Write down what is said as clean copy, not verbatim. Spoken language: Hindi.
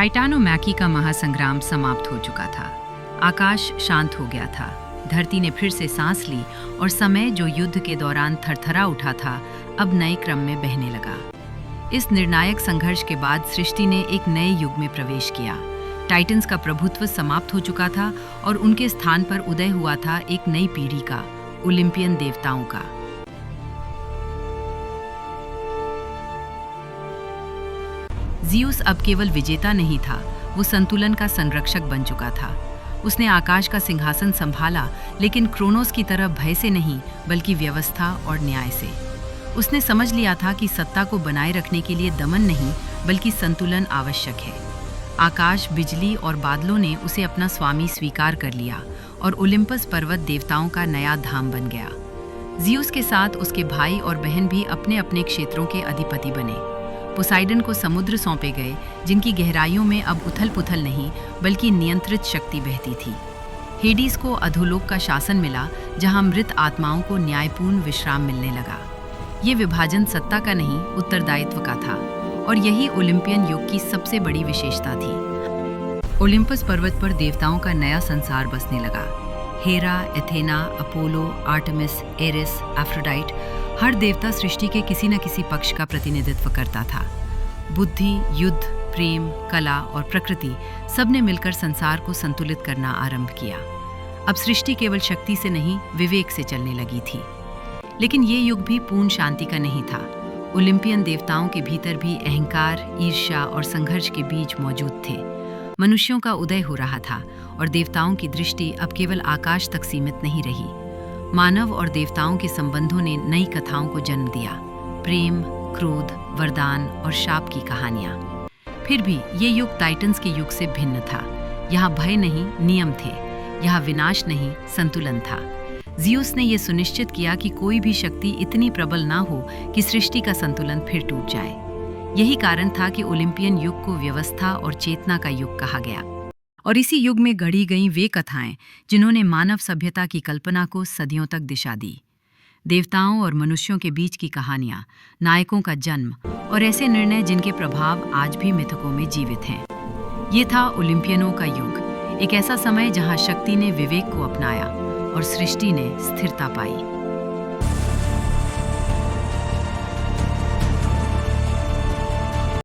टाइटानोमैकी का महासंग्राम समाप्त हो चुका था। आकाश शांत हो गया था। धरती ने फिर से सांस ली और समय जो युद्ध के दौरान थरथरा उठा था, अब नए क्रम में बहने लगा। इस निर्णायक संघर्ष के बाद सृष्टि ने एक नए युग में प्रवेश किया। टाइटन्स का प्रभुत्व समाप्त हो चुका था और उनके स्थान पर उदय हुआ था एक नई पीढ़ी का, ओलंपियन देवताओं का। ज़ीउस अब केवल विजेता नहीं था, वो संतुलन का संरक्षक बन चुका था। उसने आकाश का सिंहासन संभाला, लेकिन क्रोनोस की तरह भय से नहीं, बल्कि व्यवस्था और न्याय से। उसने समझ लिया था कि सत्ता को बनाए रखने के लिए दमन नहीं, बल्कि संतुलन आवश्यक है। आकाश, बिजली और बादलों ने उसे अपना स्वामी स्वीकार कर लिया और ओलिम्पस पर्वत देवताओं का नया धाम बन गया। ज़ीउस के साथ उसके भाई और बहन भी अपने अपने क्षेत्रों के अधिपति बने। पोसाइडन को समुद्र सौंपे गए, जिनकी गहराइयों में अब उथल-पुथल नहीं, बल्कि नियंत्रित शक्ति बहती थी। हेडिस को अधोलोक का शासन मिला, जहां मृत आत्माओं को न्यायपूर्ण विश्राम मिलने लगा। ये विभाजन सत्ता का नहीं, उत्तरदायित्व का था, और यही ओलंपियन युग की सबसे बड़ी विशेषता थी। ओलिम्पस पर्वत पर देवताओं का नया संसार बसने लगा। Hera, Athena, Apollo, Artemis, Eris, Aphrodite, हर देवता सृष्टि के किसी न किसी पक्ष का प्रतिनिधित्व करता था। बुद्धि, युद्ध, प्रेम, कला और प्रकृति सबने मिलकर संसार को संतुलित करना आरंभ किया। अब सृष्टि केवल शक्ति से नहीं, विवेक से चलने लगी थी। लेकिन ये युग भी पूर्ण शांति का नहीं था। ओलंपियन देवताओं के भीतर भी अहंकार, ईर्ष्या और संघर्ष के बीज मौजूद थे। मनुष्यों का उदय हो रहा था और देवताओं की दृष्टि अब केवल आकाश तक सीमित नहीं रही। मानव और देवताओं के संबंधों ने नई कथाओं को जन्म दिया। प्रेम, क्रोध, वरदान और शाप की कहानियां। फिर भी ये युग टाइटन्स के युग से भिन्न था। यहाँ भय नहीं, नियम थे। यहाँ विनाश नहीं, संतुलन था। ज़ीउस ने यह सुनिश्चित किया कि कोई भी शक्ति इतनी प्रबल ना हो कि सृष्टि का संतुलन फिर टूट जाए। यही कारण था कि ओलंपियन युग को व्यवस्था और चेतना का युग कहा गया। और इसी युग में गढ़ी गईं वे कथाएं जिन्होंने मानव सभ्यता की कल्पना को सदियों तक दिशा दी। देवताओं और मनुष्यों के बीच की कहानियां, नायकों का जन्म और ऐसे निर्णय जिनके प्रभाव आज भी मिथकों में जीवित हैं। ये था ओलंपियनों का युग, एक ऐसा समय जहां शक्ति ने विवेक को अपनाया और सृष्टि ने स्थिरता पाई।